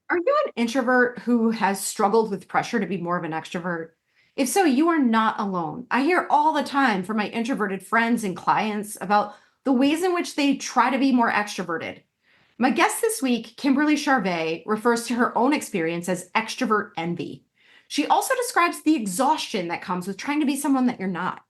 Are you an introvert who has struggled with pressure to be more of an extrovert? If so, you are not alone. I hear all the time from my introverted friends and clients about the ways in which they try to be more extroverted. My guest this week, Kimberly Charvet, refers to her own experience as extrovert envy. She also describes the exhaustion that comes with trying to be someone that you're not.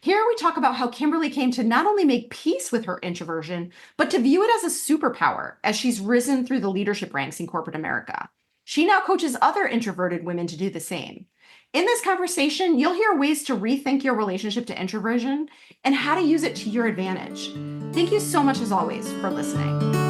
Here we talk about how Kimberly came to not only make peace with her introversion, but to view it as a superpower as she's risen through the leadership ranks in corporate America. She now coaches other introverted women to do the same. In this conversation, you'll hear ways to rethink your relationship to introversion and how to use it to your advantage. Thank you so much, as always, for listening.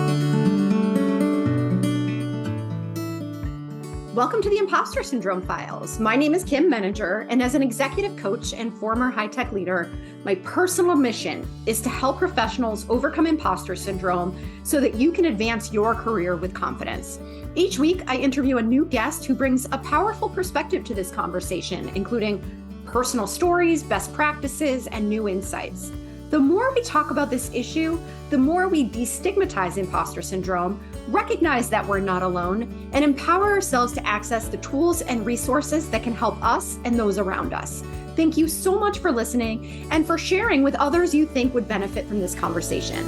Welcome to the Impostor Syndrome Files. My name is Kim Meninger, and as an executive coach and former high-tech leader, my personal mission is to help professionals overcome imposter syndrome so that you can advance your career with confidence. Each week, I interview a new guest who brings a powerful perspective to this conversation, including personal stories, best practices, and new insights. The more we talk about this issue, the more we destigmatize imposter syndrome, recognize that we're not alone, and empower ourselves to access the tools and resources that can help us and those around us. Thank you so much for listening and for sharing with others you think would benefit from this conversation.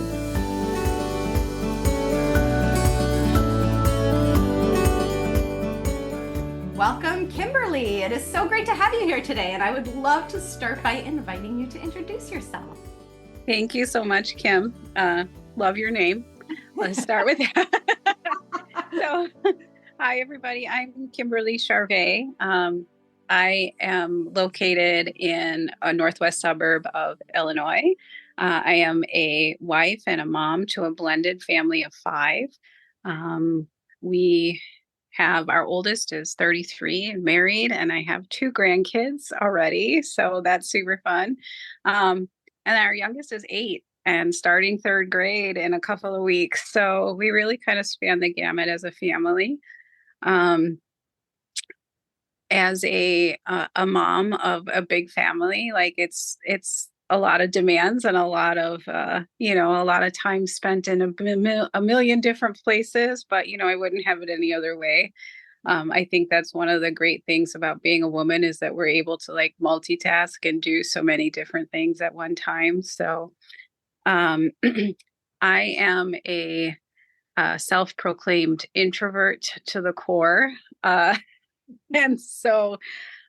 Welcome, Kimberly. It is so great to have you here today, and I would love to start by inviting you to introduce yourself. Thank you so much, Kim. Love your name. Let's start with that. So, hi, everybody. I'm Kimberly Charvet. I am located in a northwest suburb of Illinois. I am a wife and a mom to a blended family of 5. We have our oldest is 33 and married, and I have 2 grandkids already. So that's super fun. And our youngest is 8 and starting 3rd grade in a couple of weeks. So we really kind of span the gamut as a family. As a mom of a big family, like it's a lot of demands and a lot of a lot of time spent in a million different places. But I wouldn't have it any other way. I think that's one of the great things about being a woman is that we're able to like multitask and do so many different things at one time. So I am a self-proclaimed introvert to the core. And so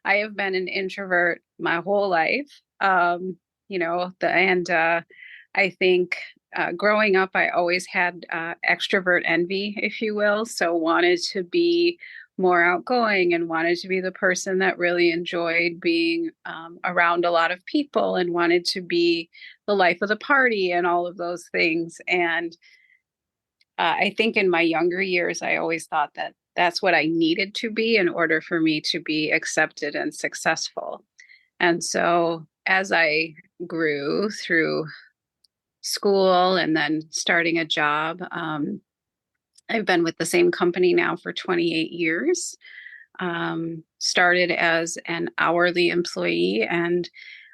I have been an introvert my whole life. I think growing up, I always had extrovert envy, if you will. So wanted to be more outgoing and wanted to be the person that really enjoyed being around a lot of people and wanted to be the life of the party and all of those things. And I think in my younger years, I always thought that that's what I needed to be in order for me to be accepted and successful. And so as I grew through school and then starting a job, I've been with the same company now for 28 years. Started as an hourly employee and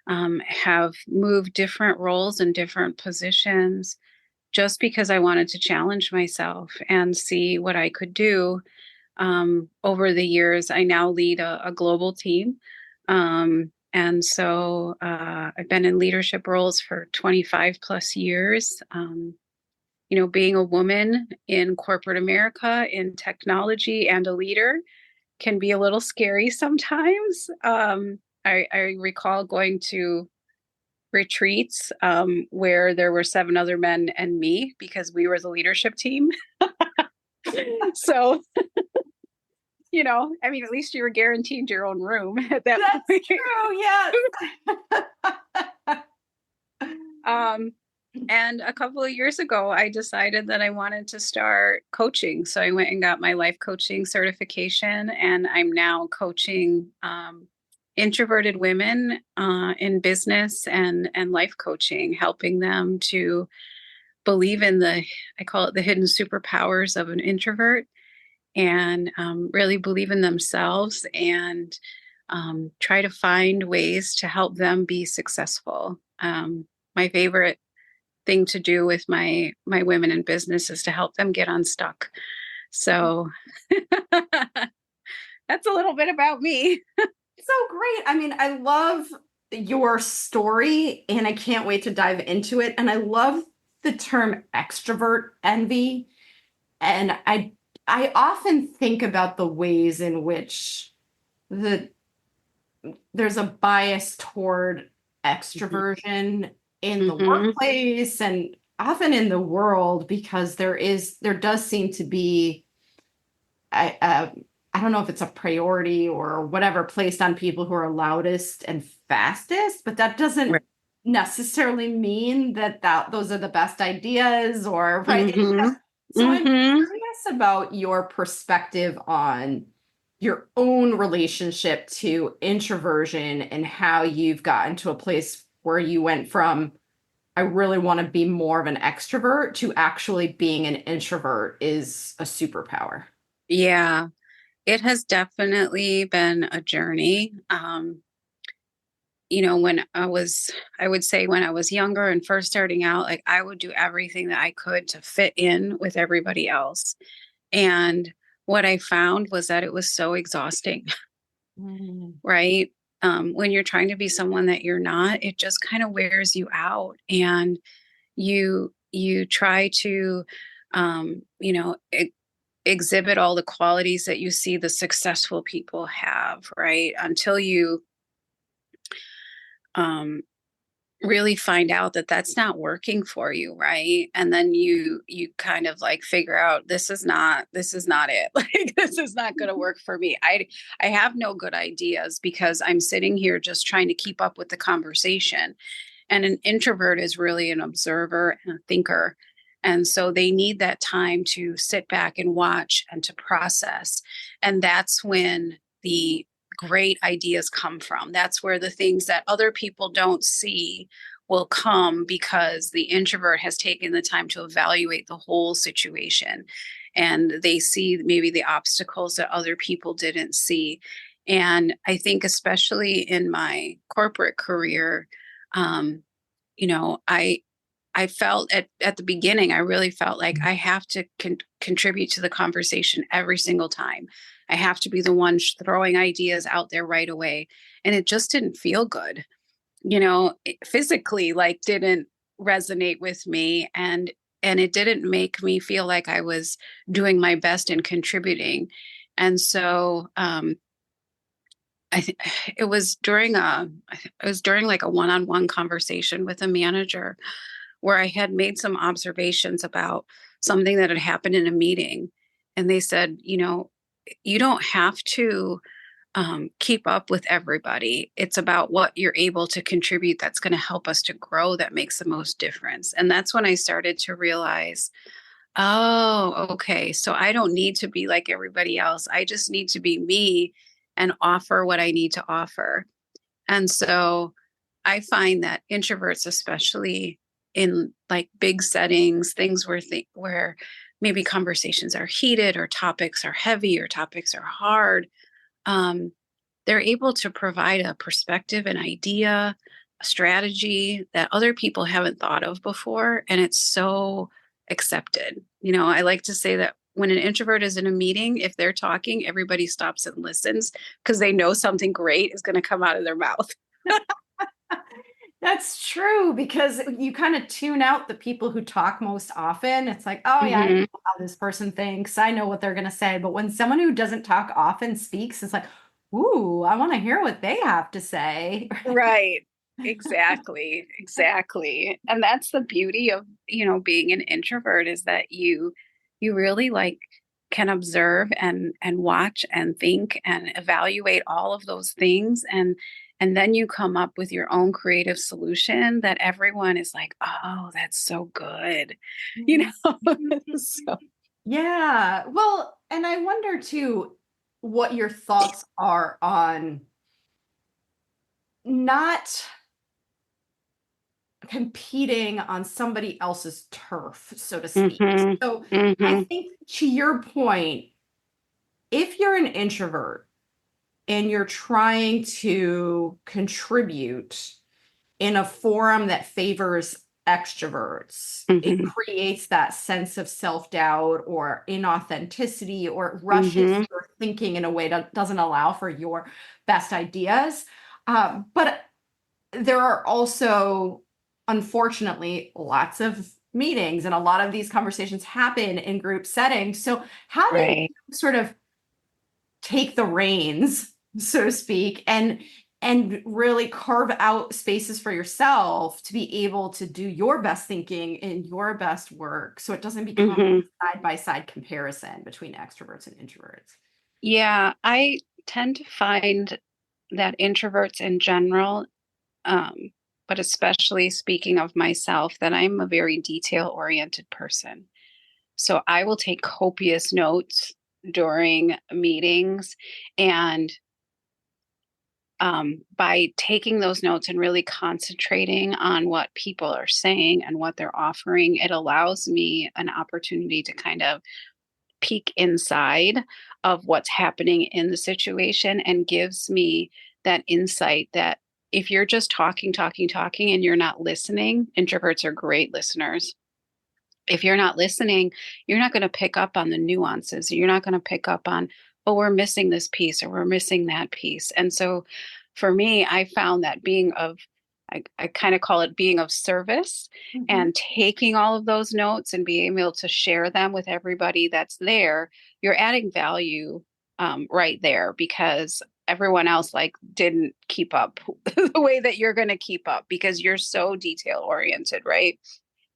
have moved different roles and different positions just because I wanted to challenge myself and see what I could do. Over the years, I now lead a global team. And so I've been in leadership roles for 25 plus years. Being a woman in corporate America, in technology, and a leader can be a little scary sometimes. I recall going to retreats where there were 7 other men and me because we were the leadership team. So, at least you were guaranteed your own room at that point. True, yes. And a couple of years ago, I decided that I wanted to start coaching. So I went and got my life coaching certification, and I'm now coaching introverted women in business and life coaching, helping them to believe in I call it the hidden superpowers of an introvert, and really believe in themselves and try to find ways to help them be successful. My favorite thing to do with my women in business is to help them get unstuck. So that's a little bit about me. So great. I mean, I love your story and I can't wait to dive into it. And I love the term extrovert envy. And I often think about the ways in which the there's a bias toward extroversion in the Mm-hmm. workplace and often in the world because there does seem to be I I don't know if it's a priority or whatever placed on people who are loudest and fastest, but that doesn't Right. necessarily mean that those are the best ideas or right. Mm-hmm. So I'm Mm-hmm. curious about your perspective on your own relationship to introversion and how you've gotten to a place where you went from I really want to be more of an extrovert to actually being an introvert is a superpower. Yeah, it has definitely been a journey. When I would say when I was younger and first starting out, like I would do everything that I could to fit in with everybody else. And what I found was that it was so exhausting, Mm. right? When you're trying to be someone that you're not, it just kind of wears you out. And you try to, you know, exhibit all the qualities that you see the successful people have, right? Until you um, really find out that that's not working for you, right? And then you kind of like figure out this is not it. Like this is not going to work for me. I have no good ideas because I'm sitting here just trying to keep up with the conversation. And an introvert is really an observer and a thinker. And so they need that time to sit back and watch and to process. And that's when the great ideas come from. That's where the things that other people don't see will come because the introvert has taken the time to evaluate the whole situation and they see maybe the obstacles that other people didn't see. And I think, especially in my corporate career, um, you know, I felt at the beginning, I really felt like I have to contribute to the conversation every single time. I have to be the one throwing ideas out there right away. And it just didn't feel good. Physically, like, didn't resonate with me. And it didn't make me feel like I was doing my best and contributing. And so, I think it was during like a one-on-one conversation with a manager where I had made some observations about something that had happened in a meeting. And they said, you don't have to keep up with everybody. It's about what you're able to contribute that's going to help us to grow that makes the most difference. And that's when I started to realize, oh, okay. So I don't need to be like everybody else. I just need to be me and offer what I need to offer. And so I find that introverts, especially in like big settings, things where maybe conversations are heated or topics are heavy or topics are hard, um, they're able to provide a perspective, an idea, a strategy that other people haven't thought of before. And it's so accepted. I like to say that when an introvert is in a meeting, if they're talking, everybody stops and listens because they know something great is going to come out of their mouth. That's true because you kind of tune out the people who talk most often. It's like, oh yeah, I know Mhm. how this person thinks. I know what they're going to say. But when someone who doesn't talk often speaks, it's like, ooh, I want to hear what they have to say. Right. Exactly. Exactly. And that's the beauty of, being an introvert is that you really like can observe and watch and think and evaluate all of those things and then you come up with your own creative solution that everyone is like, "Oh, that's so good." You know? So Yeah. Well, and I wonder too what your thoughts are on not competing on somebody else's turf, so to speak. Mhm. So I Mhm. think to your point, if you're an introvert and you're trying to contribute in a forum that favors extroverts. It Mm-hmm. creates that sense of self-doubt or inauthenticity, or it rushes Mm-hmm. your thinking in a way that doesn't allow for your best ideas. But there are also, unfortunately, lots of meetings, and a lot of these conversations happen in group settings. So how do you Right. sort of take the reins, so to speak, and really carve out spaces for yourself to be able to do your best thinking and your best work, so it doesn't become Mm-hmm. side by side comparison between extroverts and introverts? Yeah, I tend to find that introverts in general, um, but especially speaking of myself, that I'm a very detail-oriented person. So I will take copious notes during meetings, and by taking those notes and really concentrating on what people are saying and what they're offering, it allows me an opportunity to kind of peek inside of what's happening in the situation, and gives me that insight that if you're just talking, talking, talking, and you're not listening, introverts are great listeners. If you're not listening, you're not going to pick up on the nuances. You're not going to pick up on, oh, we're missing this piece or we're missing that piece. And so for me, I found that I kind of call it being of service, Mhm. and taking all of those notes and being able to share them with everybody that's there. You're adding value right there, because everyone else like didn't keep up the way that you're going to keep up because you're so detail oriented, right?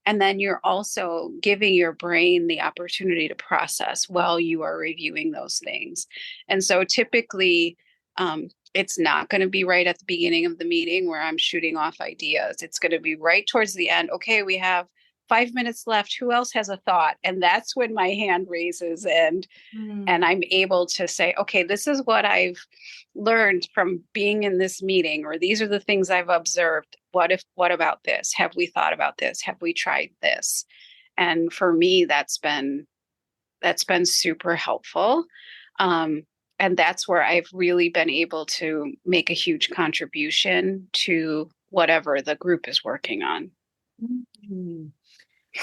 And then you're also giving your brain the opportunity to process while you are reviewing those things. And so typically, it's not going to be right at the beginning of the meeting where I'm shooting off ideas. It's going to be right towards the end. Okay, we have 5 minutes left. Who else has a thought? And that's when my hand raises, and Mm. I'm able to say, okay, this is what I've learned from being in this meeting, or these are the things I've observed. What about this? Have we thought about this? Have we tried this? And for me, that's been super helpful. Um, and that's where I've really been able to make a huge contribution to whatever the group is working on. Mm.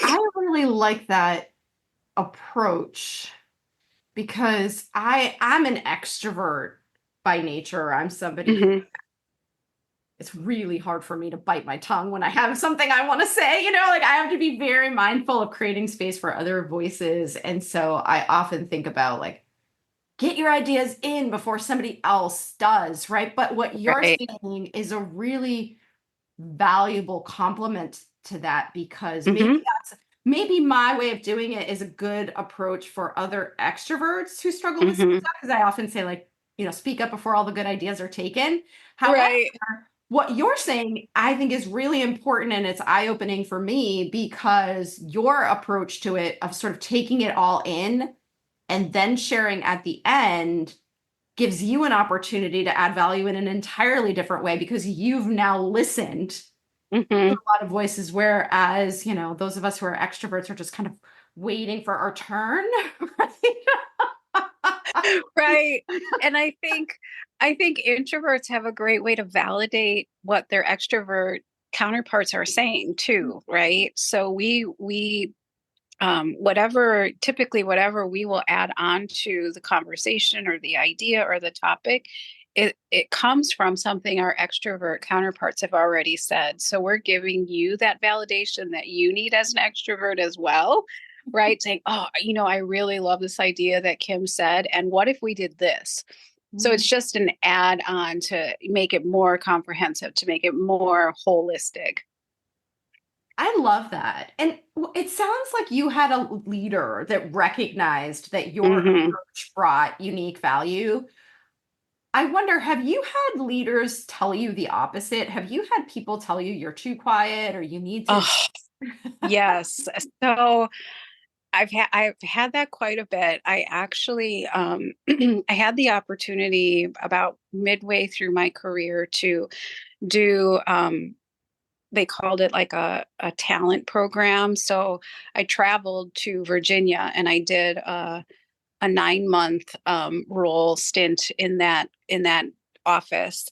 I really like that approach because I'm an extrovert by nature. I'm somebody who, Hmm. it's really hard for me to bite my tongue when I have something I want to say, like I have to be very mindful of creating space for other voices. And so I often think about like, get your ideas in before somebody else does, right? But what you're Right. saying is a really valuable complement to that, because Hmm. maybe my way of doing it is a good approach for other extroverts who struggle with Hmm. stuff, because I often say like, speak up before all the good ideas are taken. However, Right. what you're saying I think is really important, and it's eye-opening for me because your approach to it of sort of taking it all in and then sharing at the end gives you an opportunity to add value in an entirely different way, because you've now listened to Hmm. a lot of voices, whereas those of us who are extroverts are just kind of waiting for our turn. Right. And I think introverts have a great way to validate what their extrovert counterparts are saying too, right? So we whatever we will add on to the conversation or the idea or the topic, it comes from something our extrovert counterparts have already said. So we're giving you that validation that you need as an extrovert as well, right? Saying, oh, I really love this idea that Kim said, and what if we did this? So it's just an add on to make it more comprehensive, to make it more holistic. I love that. And it sounds like you had a leader that recognized that your Hmm. approach brought unique value. I wonder, have you had leaders tell you the opposite? Have you had people tell you you're too quiet or you need to? Oh, yes. So I've had that quite a bit. I actually I had the opportunity about midway through my career to do they called it like a talent program. So I traveled to Virginia and I did a 9 month role stint in that office.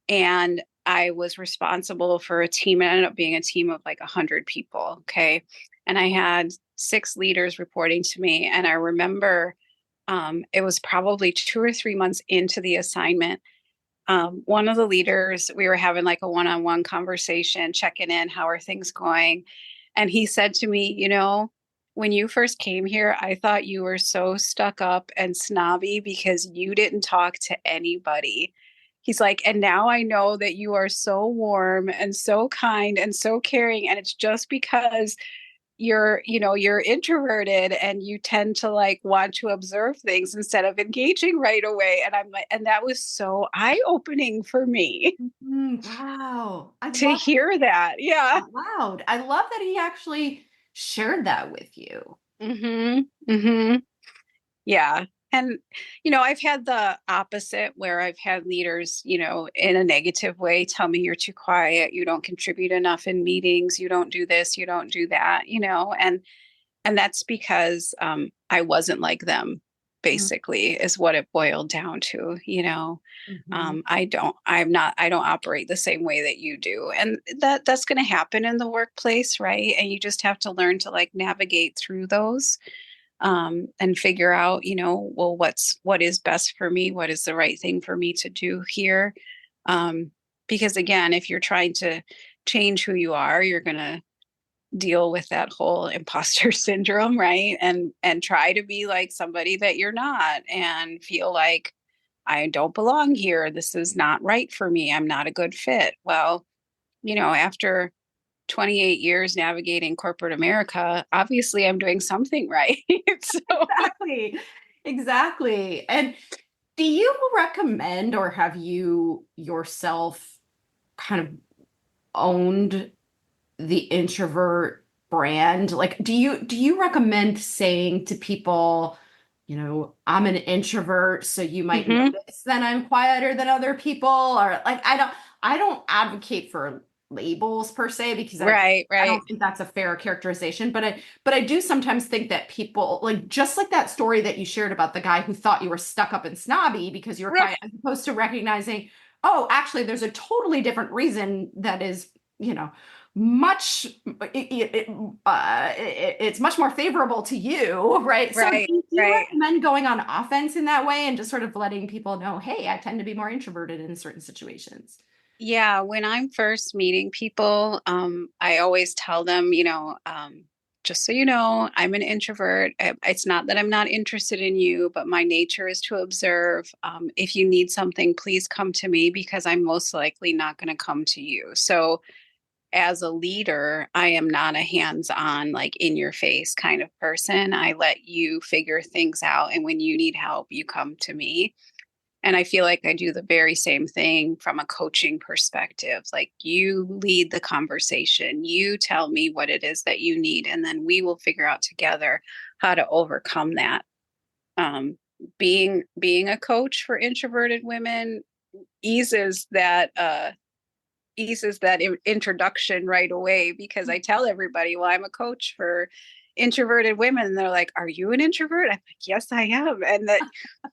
And I was responsible for a team. It ended up being a team of like 100 people. Okay. And I had 6 leaders reporting to me. And I remember it was probably 2 or 3 months into the assignment. One of the leaders, we were having like a one-on-one conversation, checking in, how are things going? And he said to me, when you first came here, I thought you were so stuck up and snobby because you didn't talk to anybody. He's like, and now I know that you are so warm and so kind and so caring. And it's just because you're introverted and you tend to like want to observe things instead of engaging right away. And I'm like, and that was so eye-opening for me Wow. I to love hear that. Yeah. out loud. I love that he actually shared that with you. Mm-hmm. Mm-hmm. Yeah. And, I've had the opposite where I've had leaders, in a negative way tell me you're too quiet, you don't contribute enough in meetings, you don't do this, you don't do that, and that's because I wasn't like them, basically, is what it boiled down to, Mhm. I don't operate the same way that you do. And that's going to happen in the workplace, right? And you just have to learn to like navigate through those and figure out, well, what is best for me? What is the right thing for me to do here? Because again, if you're trying to change who you are, you're going to deal with that whole imposter syndrome, right? And try to be like somebody that you're not and feel like I don't belong here. This is not right for me. I'm not a good fit. Well, after 28 years navigating corporate America, obviously I'm doing something right. So, Exactly. Exactly. And do you recommend or have you yourself kind of owned the introvert brand? Like, do you recommend saying to people, I'm an introvert, so you might mhm. notice that I'm quieter than other people, or like I don't advocate for labels per se because Right, I right, don't think that's a fair characterization, but I do sometimes think that people like just like that story that you shared about the guy who thought you were stuck up and snobby because you were right. quiet, as opposed to recognizing, oh, actually, there's a totally different reason that is, much it's much more favorable to you, right? So Right, do you right. recommend going on offense in that way and just sort of letting people know, hey, I tend to be more introverted in certain situations? Yeah, when I'm first meeting people, I always tell them, just so you know, I'm an introvert. It's not that I'm not interested in you, but my nature is to observe. If you need something, please come to me because I'm most likely not going to come to you. So, as a leader, I am not a hands-on, like in your face kind of person. I let you figure things out. And when you need help, you come to me. And I feel like I do the very same thing from a coaching perspective. Like you lead the conversation, you tell me what it is that you need, and then we will figure out together how to overcome that. Um, being a coach for introverted women eases that introduction right away because I tell everybody, well, I'm a coach for introverted women. And they're like, are you an introvert? I'm like, yes, I am. And that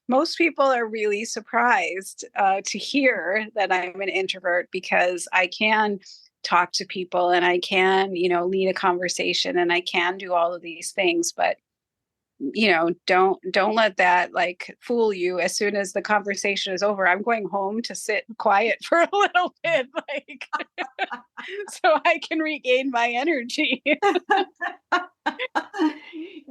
most people are really surprised to hear that I'm an introvert because I can talk to people and I can, lead a conversation and I can do all of these things. But don't let that like fool you. As soon as the conversation is over, I'm going home to sit quiet for a little bit, like so I can regain my energy.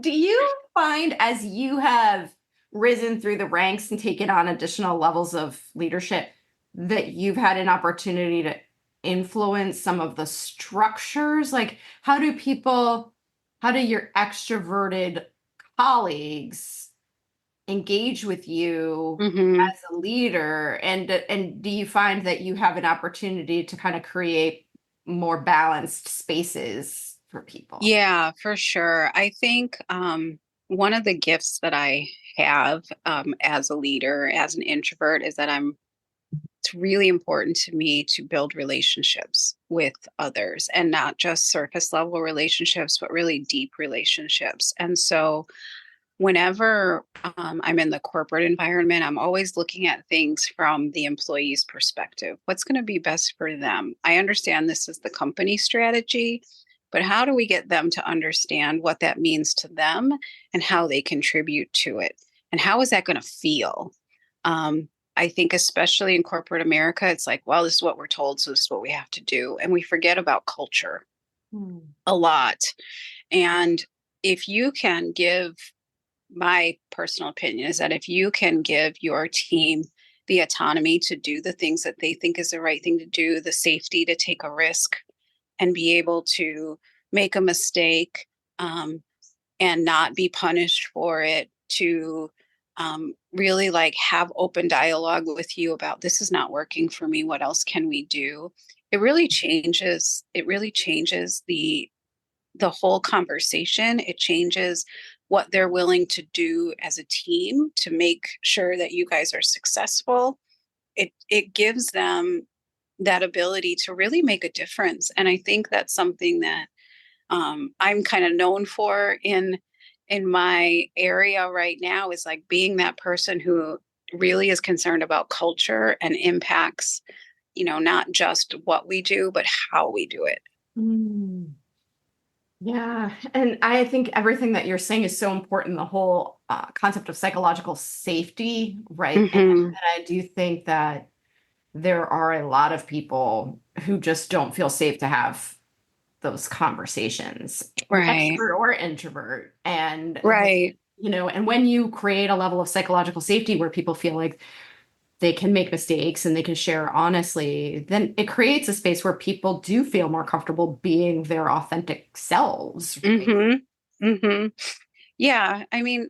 Do you find as you have risen through the ranks and taken on additional levels of leadership that you've had an opportunity to influence some of the structures? Like, how do your extroverted colleagues engage with you Hmm. as a leader? And do you find that you have an opportunity to kind of create more balanced spaces for people? Yeah, for sure. I think one of the gifts that I have as a leader, as an introvert, is that it's really important to me to build relationships with others and not just surface level relationships, but really deep relationships. And so whenever I'm in the corporate environment, I'm always looking at things from the employee's perspective. What's going to be best for them? I understand this is the company strategy, but how do we get them to understand what that means to them and how they contribute to it? And how is that going to feel? I think, especially in corporate America, it's like, well, this is what we're told, so this is what we have to do. And we forget about culture a lot. And if you can give, my personal opinion is that if you can give your team the autonomy to do the things that they think is the right thing to do, the safety to take a risk and be able to make a mistake, and not be punished for it, to really like have open dialogue with you about this is not working for me, what else can we do? It really changes the whole conversation. It changes what they're willing to do as a team to make sure that you guys are successful. It gives them that ability to really make a difference. And I think that's something that I'm kind of known for in my area right now, is like being that person who really is concerned about culture and impacts, not just what we do, but how we do it. Mm. Yeah. And I think everything that you're saying is so important. The whole concept of psychological safety, right? And I do think that there are a lot of people who just don't feel safe to have those conversations, Right. extrovert or introvert. And, Right. and when you create a level of psychological safety where people feel like they can make mistakes and they can share honestly, then it creates a space where people do feel more comfortable being their authentic selves. Right? Yeah. I mean,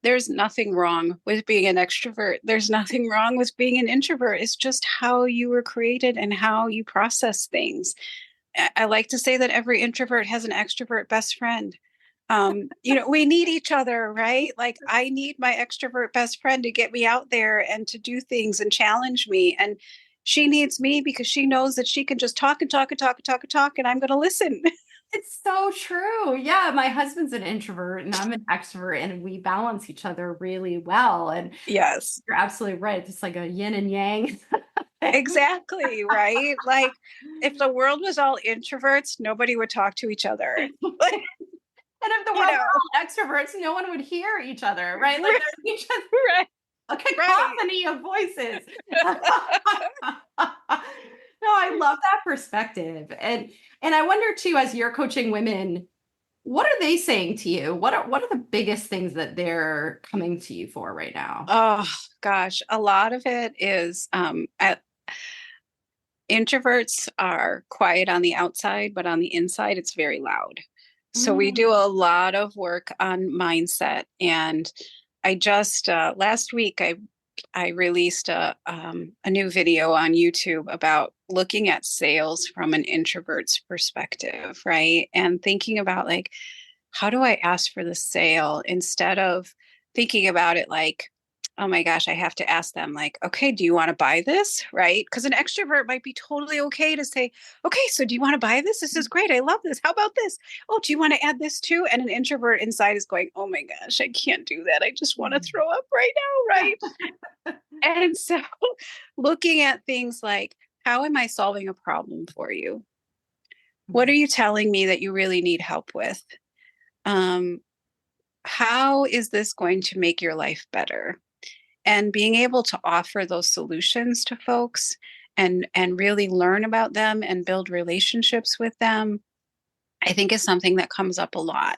there's nothing wrong with being an extrovert. There's nothing wrong with being an introvert. It's just how you were created and how you process things. I like to say that every introvert has an extrovert best friend. We need each other, right? Like I need my extrovert best friend to get me out there and to do things and challenge me. And she needs me because she knows that she can just talk and talk and talk and talk and talk, and I'm going to listen. It's so true. Yeah, my husband's an introvert and I'm an extrovert, and we balance each other really well. And Yes, you're absolutely right. It's like a yin and yang. exactly. Right. Like if the world was all introverts, nobody would talk to each other. Like, And if the you world were know, all extroverts, no one would hear each other, right? Like there's each other, right. a Right. cacophony of voices. No, I love that perspective. And I wonder too, as you're coaching women, what are they saying to you? What are the biggest things that they're coming to you for right now? Oh gosh, a lot of it is introverts are quiet on the outside, but on the inside, it's very loud. So we do Mm. a lot of work on mindset. And I just last week I released a new video on YouTube about looking at sales from an introvert's perspective, right? And thinking about like, how do I ask for the sale instead of thinking about it like, oh my gosh, I have to ask them like, okay, do you want to buy this? Right? Because an extrovert might be totally okay to say, okay, so do you want to buy this? This is great. I love this. How about this? Oh, do you want to add this too? And an introvert inside is going, oh my gosh, I can't do that. I just want to throw up right now. Right. And so looking at things like, how am I solving a problem for you? What are you telling me that you really need help with? Um, how is this going to make your life better? And being able to offer those solutions to folks and really learn about them and build relationships with them, I think is something that comes up a lot.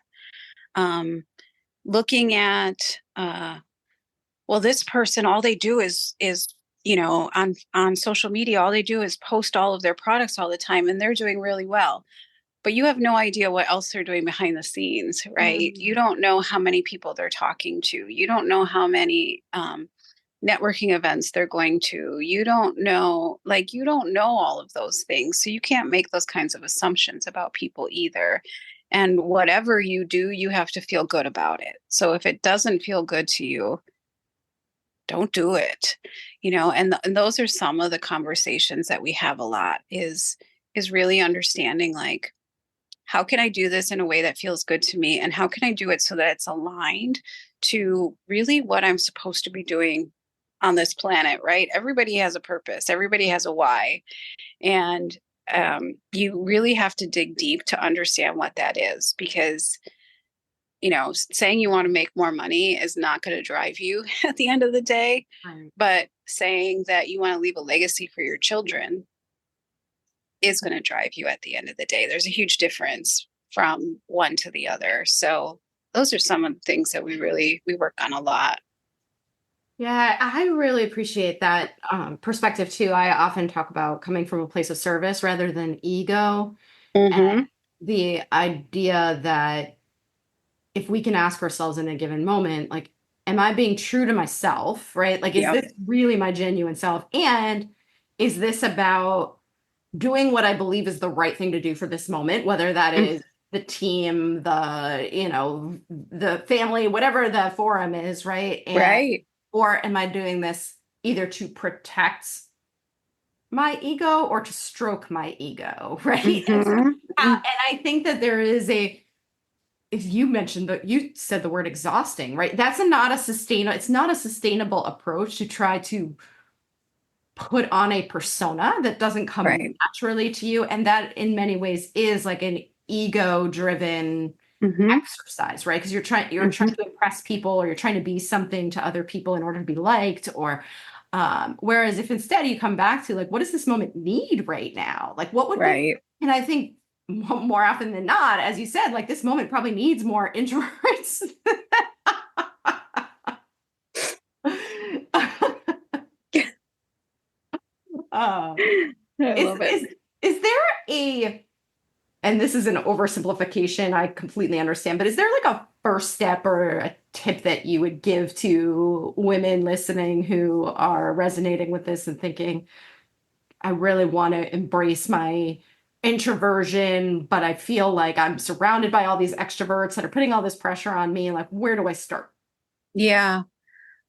Looking at well, this person, all they do is on social media, all they do is post all of their products all the time, and they're doing really well. But you have no idea what else they're doing behind the scenes, right? You Mm. don't know how many people they're talking to. You don't know how many networking events they're going to. You don't know all of those things. So you can't make those kinds of assumptions about people either. And whatever you do, you have to feel good about it. So if it doesn't feel good to you, don't do it. And those are some of the conversations that we have a lot is really understanding like how can I do this in a way that feels good to me? And how can I do it so that it's aligned to really what I'm supposed to be doing on this planet, right? Everybody has a purpose, everybody has a why. And you really have to dig deep to understand what that is, because saying you want to make more money is not going to drive you at the end of the day. Right. But saying that you want to leave a legacy for your children is going to drive you at the end of the day. There's a huge difference from one to the other. So those are some of the things that we work on a lot. Yeah, I really appreciate that perspective too. I often talk about coming from a place of service rather than ego. And Mm-hmm. the idea that if we can ask ourselves in a given moment, like, am I being true to myself, right? Like, is Yep. this really my genuine self? And is this about doing what I believe is the right thing to do for this moment, whether that is the team, the family, whatever the forum is, right? And Right. or am I doing this either to protect my ego or to stroke my ego, right? Mm-hmm. And I think that there is if you mentioned that you said the word exhausting, right? It's not a sustainable approach to try to put on a persona that doesn't come Right. naturally to you. And that in many ways is like an ego driven Mm-hmm. exercise, right? Because you're Mm-hmm. trying to impress people or you're trying to be something to other people in order to be liked or whereas if instead you come back to like, what does this moment need right now? Like what would be, Right. and I think more often than not, as you said, like this moment probably needs more introverts. uh, I is, love it. is, is there and this is an oversimplification, I completely understand, but is there like a first step or a tip that you would give to women listening who are resonating with this and thinking, I really want to embrace my introversion, but I feel like I'm surrounded by all these extroverts that are putting all this pressure on me. Like, where do I start? Yeah.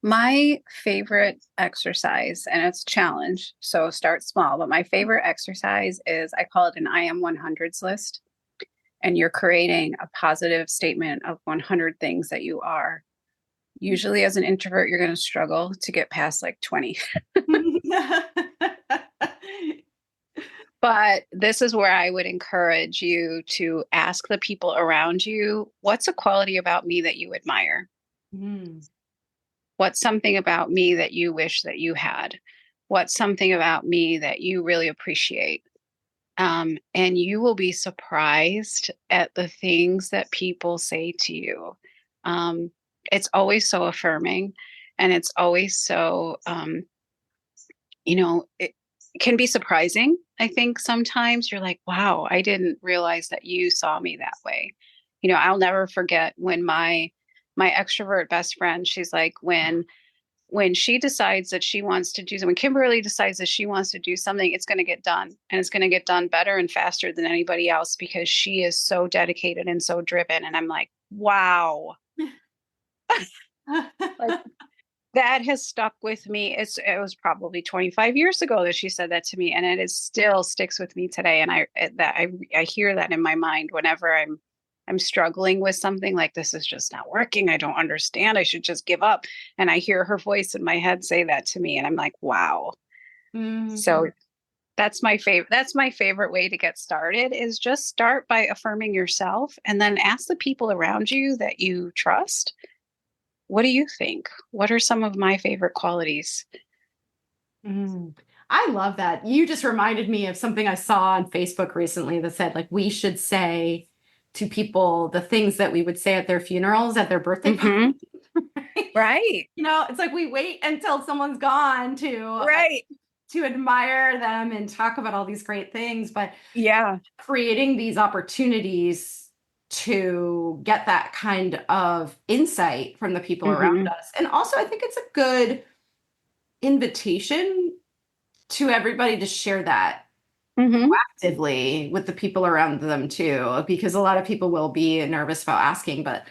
My favorite exercise, and it's a challenge, so start small, but my favorite exercise is I call it an I am 100s list. And you're creating a positive statement of 100 things that you are. Usually, as an introvert, you're going to struggle to get past like 20. But this is where I would encourage you to ask the people around you, what's a quality about me that you admire? Mm. What's something about me that you wish that you had? What's something about me that you really appreciate? And you will be surprised at the things that people say to you. Um, it's always so affirming, and it's always so, it can be surprising. I think sometimes you're like, wow, I didn't realize that you saw me that way. I'll never forget when my extrovert best friend, she's like, when she decides that she wants to do something, when Kimberly decides that she wants to do something, it's going to get done, and it's going to get done better and faster than anybody else because she is so dedicated and so driven. And I'm like, wow, like that has stuck with me. It was probably 25 years ago that she said that to me, and it is still sticks with me today. And I hear that in my mind whenever I'm struggling with something like this is just not working. I don't understand. I should just give up. And I hear her voice in my head say that to me. And I'm like, wow. Mhm. So that's my favorite. That's my favorite way to get started is just start by affirming yourself and then ask the people around you that you trust, what do you think? What are some of my favorite qualities? Mm. I love that. You just reminded me of something I saw on Facebook recently that said, like, we should say to people the things that we would say at their funerals, at their birthday Mm-hmm. parties. Right. It's like we wait until someone's gone Right. to admire them and talk about all these great things, but Yeah. creating these opportunities to get that kind of insight from the people around Mm-hmm. us. And also, I think it's a good invitation to everybody to share that Mm-hmm. actively with the people around them too, because a lot of people will be nervous about asking, but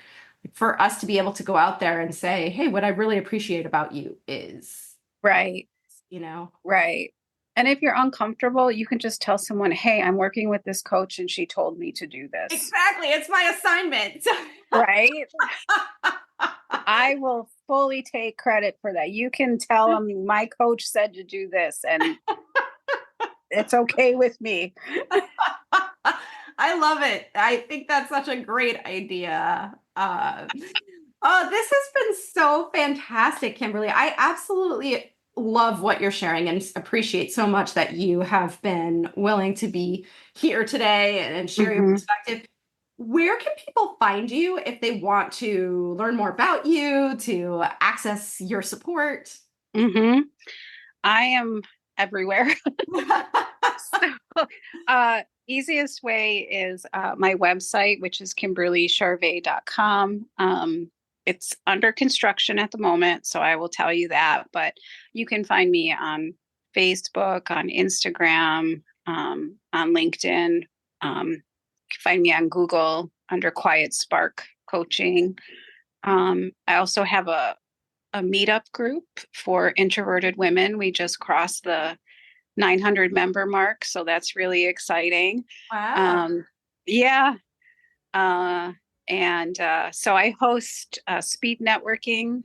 for us to be able to go out there and say, hey, what I really appreciate about you is, Right. you know, Right. And if you're uncomfortable, you can just tell someone, hey, I'm working with this coach and she told me to do this. Exactly. It's my assignment. Right? I will fully take credit for that. You can tell them my coach said to do this and it's okay with me. I love it. I think that's such a great idea. Oh, this has been so fantastic, Kimberly. I absolutely love what you're sharing and appreciate so much that you have been willing to be here today and share your perspective. Where can people find you if they want to learn more about you, to access your support? I am everywhere. So, easiest way is my website, which is kimberlycharvet.com. It's under construction at the moment, so I will tell you that. But you can find me on Facebook, on Instagram, on LinkedIn. You can find me on Google under Quiet Spark Coaching. I also have a meetup group for introverted women. We just crossed the 900 member mark, so that's really exciting. Wow. Yeah. So I host speed networking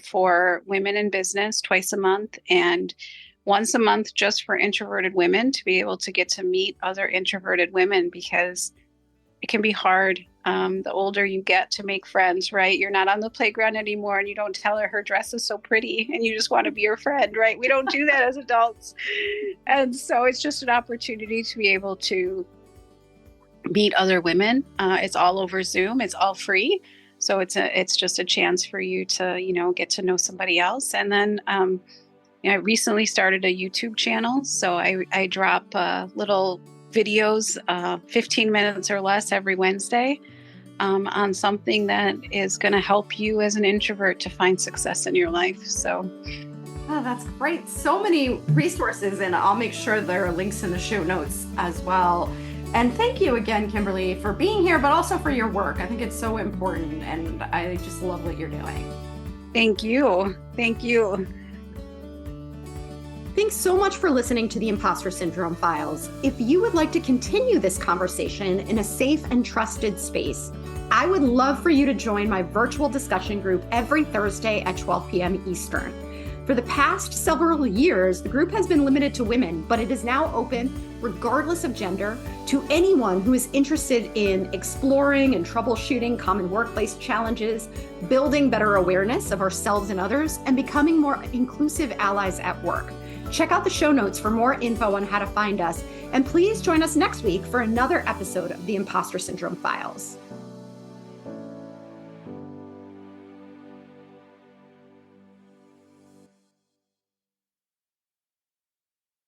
for women in business twice a month and once a month just for introverted women to be able to get to meet other introverted women, because it can be hard the older you get to make friends, right? You're not on the playground anymore and you don't tell her dress is so pretty and you just want to be her friend, right? We don't do that as adults. And so it's just an opportunity to be able to meet other women. It's all over Zoom. It's all free. So it's just a chance for you to, get to know somebody else. And then I recently started a YouTube channel. So I drop little videos, 15 minutes or less every Wednesday on something that is going to help you as an introvert to find success in your life. So. Oh, that's great. So many resources, and I'll make sure there are links in the show notes as well. And thank you again, Kimberly, for being here, but also for your work. I think it's so important, and I just love what you're doing. Thank you. Thank you. Thanks so much for listening to the Impostor Syndrome Files. If you would like to continue this conversation in a safe and trusted space, I would love for you to join my virtual discussion group every Thursday at 12 p.m. Eastern. For the past several years, the group has been limited to women, but it is now open, regardless of gender, to anyone who is interested in exploring and troubleshooting common workplace challenges, building better awareness of ourselves and others, and becoming more inclusive allies at work. Check out the show notes for more info on how to find us, and please join us next week for another episode of the Impostor Syndrome Files.